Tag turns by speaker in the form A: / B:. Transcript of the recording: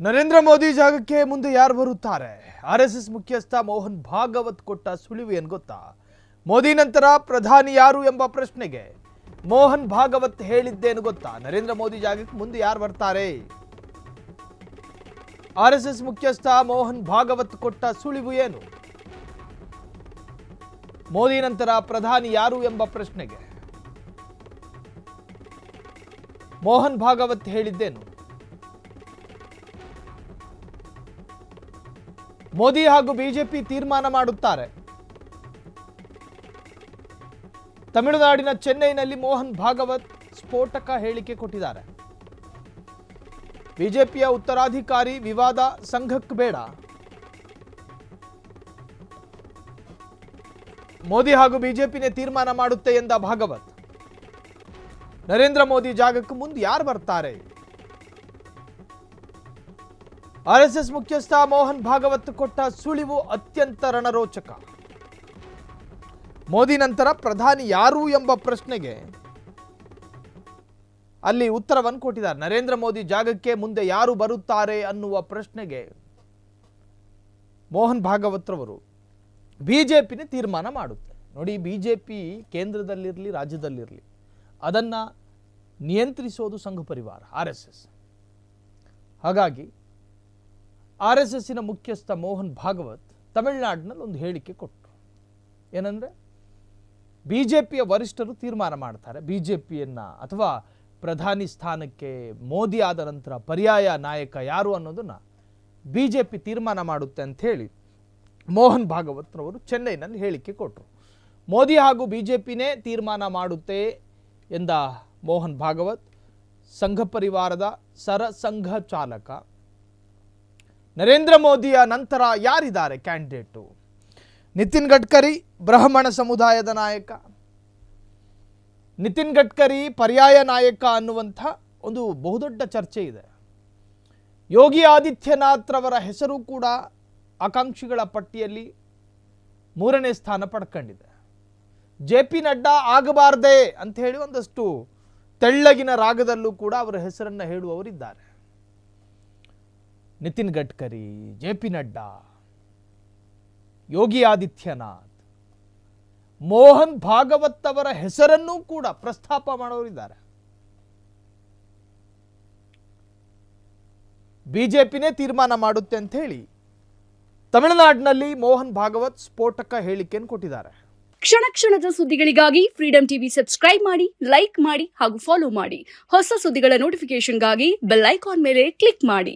A: ನರೇಂದ್ರ ಮೋದಿ ಜಾಗಕ್ಕೆ ಮುಂದೆ ಯಾರು ಬರುತ್ತಾರೆ? ಆರ್ಎಸ್ಎಸ್ ಮುಖ್ಯಸ್ಥ ಮೋಹನ್ ಭಾಗವತ್ ಕೊಟ್ಟ ಸುಳಿವು ಏನು ಗೊತ್ತಾ? ಮೋದಿ ನಂತರ ಪ್ರಧಾನಿ ಯಾರು ಎಂಬ ಪ್ರಶ್ನೆಗೆ ಮೋಹನ್ ಭಾಗವತ್ ಹೇಳಿದ್ದೇನು ಗೊತ್ತಾ? ನರೇಂದ್ರ ಮೋದಿ ಜಾಗಕ್ಕೆ ಮುಂದೆ ಯಾರು ಬರ್ತಾರೆ? ಆರ್ಎಸ್ಎಸ್ ಮುಖ್ಯಸ್ಥ ಮೋಹನ್ ಭಾಗವತ್ ಕೊಟ್ಟ ಸುಳಿವು ಏನು? ಮೋದಿ ನಂತರ ಪ್ರಧಾನಿ ಯಾರು ಎಂಬ ಪ್ರಶ್ನೆಗೆ ಮೋಹನ್ ಭಾಗವತ್ ಹೇಳಿದ್ದೇನು? ಮೋದಿ ಹಾಗೂ ಬಿಜೆಪಿ ತೀರ್ಮಾನ ಮಾಡುತ್ತಾರೆ. ತಮಿಳುನಾಡಿನ ಚೆನ್ನೈನಲ್ಲಿ ಮೋಹನ್ ಭಾಗವತ್ ಸ್ಫೋಟಕ ಹೇಳಿಕೆ ಕೊಟ್ಟಿದ್ದಾರೆ. ಬಿಜೆಪಿಯ ಉತ್ತರಾಧಿಕಾರಿ ವಿವಾದ ಸಂಘಕ್ಕೆ ಬೇಡ, ಮೋದಿ ಹಾಗೂ ಬಿಜೆಪಿನೇ ತೀರ್ಮಾನ ಮಾಡುತ್ತೆ ಎಂದ ಭಾಗವತ್. ನರೇಂದ್ರ ಮೋದಿ ಜಾಗಕ್ಕೆ ಮುಂದೆ ಯಾರು ಬರ್ತಾರೆ? ಆರ್ಎಸ್ಎಸ್ ಮುಖ್ಯಸ್ಥ ಮೋಹನ್ ಭಾಗವತ್ ಕೊಟ್ಟ ಸುಳಿವು ಅತ್ಯಂತ ರಣರೋಚಕ. ಮೋದಿ ನಂತರ ಪ್ರಧಾನಿ ಯಾರು ಎಂಬ ಪ್ರಶ್ನೆಗೆ ಅಲ್ಲಿ ಉತ್ತರವನ್ನು ಕೊಟ್ಟಿದ್ದಾರೆ. ನರೇಂದ್ರ ಮೋದಿ ಜಾಗಕ್ಕೆ ಮುಂದೆ ಯಾರು ಬರುತ್ತಾರೆ ಅನ್ನುವ ಪ್ರಶ್ನೆಗೆ ಮೋಹನ್ ಭಾಗವತ್ ರವರು ಬಿಜೆಪಿನೇ ತೀರ್ಮಾನ ಮಾಡುತ್ತೆ. ನೋಡಿ, ಬಿಜೆಪಿ ಕೇಂದ್ರದಲ್ಲಿರಲಿ ರಾಜ್ಯದಲ್ಲಿರಲಿ ಅದನ್ನ ನಿಯಂತ್ರಿಸೋದು ಸಂಘ ಪರಿವಾರ ಆರ್ಎಸ್ಎಸ್. ಹಾಗಾಗಿ ಆರ್ಎಸ್ಎಸ್ಸಿನ ಮುಖ್ಯಸ್ಥ ಮೋಹನ್ ಭಾಗವತ್ ತಮಿಳುನಾಡಿನಲ್ಲಿ ಒಂದು ಹೇಳಿಕೆ ಕೊಟ್ಟರು. ಏನಂದರೆ, ಬಿಜೆಪಿಯ ವರಿಷ್ಠರು ತೀರ್ಮಾನ ಮಾಡ್ತಾರೆ, ಬಿಜೆಪಿಯನ್ನು ಅಥವಾ ಪ್ರಧಾನಿ ಸ್ಥಾನಕ್ಕೆ ಮೋದಿ ಆದ ನಂತರ ಪರ್ಯಾಯ ನಾಯಕ ಯಾರು ಅನ್ನೋದನ್ನು ಬಿಜೆಪಿ ತೀರ್ಮಾನ ಮಾಡುತ್ತೆ ಅಂತ ಹೇಳಿ ಮೋಹನ್ ಭಾಗವತ್ ರವರು ಚೆನ್ನೈನಲ್ಲಿ ಹೇಳಿಕೆ ಕೊಟ್ಟರು. ಮೋದಿ ಹಾಗೂ ಬಿಜೆಪಿನೇ ತೀರ್ಮಾನ ಮಾಡುತ್ತೆ ಎಂದ ಮೋಹನ್ ಭಾಗವತ್ ಸಂಘ ಪರಿವಾರದ ಸರಸಂಘ ಚಾಲಕ. ನರೇಂದ್ರ ಮೋದಿಯ ನಂತರ ಯಾರಿದ್ದಾರೆ ಕ್ಯಾಂಡಿಡೇಟು? ನಿತಿನ್ ಗಡ್ಕರಿ ಬ್ರಾಹ್ಮಣ ಸಮುದಾಯದ ನಾಯಕ, ನಿತಿನ್ ಗಡ್ಕರಿ ಪರ್ಯಾಯ ನಾಯಕ ಅನ್ನುವಂಥ ಒಂದು ಬಹುದೊಡ್ಡ ಚರ್ಚೆ ಇದೆ. ಯೋಗಿ ಆದಿತ್ಯನಾಥ್ ರವರ ಹೆಸರು ಕೂಡ ಆಕಾಂಕ್ಷಿಗಳ ಪಟ್ಟಿಯಲ್ಲಿ 3ನೇ ಸ್ಥಾನ ಪಡ್ಕೊಂಡಿದೆ. ಜೆ.ಪಿ. ನಡ್ಡಾ ಆಗಬಾರ್ದೇ ಅಂತ ಹೇಳಿ ಒಂದಷ್ಟು ತೆಳ್ಳಗಿನ ರಾಗದಲ್ಲೂ ಕೂಡ ಅವರ ಹೆಸರನ್ನು ಹೇಳುವವರಿದ್ದಾರೆ. ನಿತಿನ್ ಗಡ್ಕರಿ, ಜೆ.ಪಿ. ನಡ್ಡಾ, ಯೋಗಿ ಆದಿತ್ಯನಾಥ್, ಮೋಹನ್ ಭಾಗವತ್ ಅವರ ಹೆಸರನ್ನೂ ಕೂಡ ಪ್ರಸ್ತಾಪ ಮಾಡೋರಿದ್ದಾರೆ. ಬಿಜೆಪಿನೇ ತೀರ್ಮಾನ ಮಾಡುತ್ತೆ ಅಂತ ಹೇಳಿ ತಮಿಳುನಾಡಿನಲ್ಲಿ ಮೋಹನ್ ಭಾಗವತ್ ಸ್ಫೋಟಕ ಹೇಳಿಕೆಯನ್ನು ಕೊಟ್ಟಿದ್ದಾರೆ.
B: ಕ್ಷಣ ಕ್ಷಣದ ಸುದ್ದಿಗಳಿಗಾಗಿ ಫ್ರೀಡಂ ಟಿವಿ ಸಬ್ಸ್ಕ್ರೈಬ್ ಮಾಡಿ, ಲೈಕ್ ಮಾಡಿ ಹಾಗೂ ಫಾಲೋ ಮಾಡಿ. ಹೊಸ ಸುದ್ದಿಗಳ ನೋಟಿಫಿಕೇಶನ್ಗಾಗಿ ಬೆಲ್ ಐಕಾನ್ ಮೇಲೆ ಕ್ಲಿಕ್ ಮಾಡಿ.